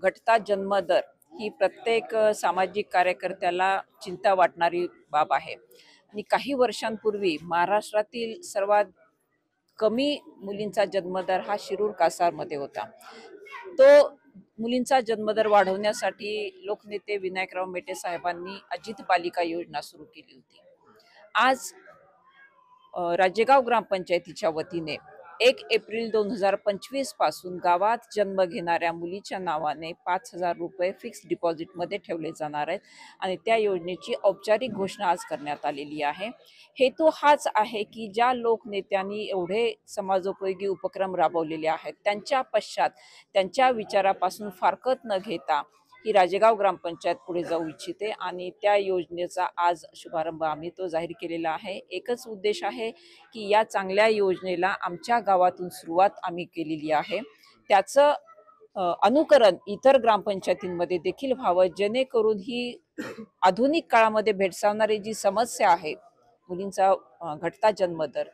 घटता जन्मदर ही प्रत्येक सामाजिक कार्यकर्त्याला चिंता वाटणारी बाब आहे आणि काही वर्षांपूर्वी महाराष्ट्रातील सर्वात कमी मुलींचा जन्मदर हा शिरूर कासारमध्ये होता। तो मुलींचा जन्मदर वाढवण्यासाठी लोकनेते विनायकराव मेटे साहेबांनी अजित बालिका योजना सुरू केली होती। आज राजेगाव ग्रामपंचायतीच्या वतीने 1 एप्रिल 2025 पासून गावात जन्म घेणाऱ्या मुलीच्या नावाने 5,000 रुपये फिक्स डिपॉझिटमध्ये ठेवले जाणार आहेत आणि त्या योजनेची औपचारिक घोषणा आज करण्यात आलेली आहे। हेतू हाच आहे की ज्या लोकनेत्यांनी एवढे समाजोपयोगी उपक्रम राबवलेले आहेत त्यांच्या पश्चात त्यांच्या विचारापासून फारकत न घेता ही राजेगाव ग्रामपंचायत पुढे जाऊ इच्छिते आणि त्या योजनेचा आज शुभारंभ आम्ही तो जाहीर केलेला आहे। एकच उद्देश आहे की या चांगल्या योजनेला आमच्या गावातून सुरुवात आम्ही केलेली आहे, त्याचं अनुकरण इतर ग्रामपंचायतींमध्ये देखील व्हावं, जेणेकरून ही आधुनिक काळामध्ये भेडसावणारी जी समस्या आहे मुलींचा घटता जन्मदर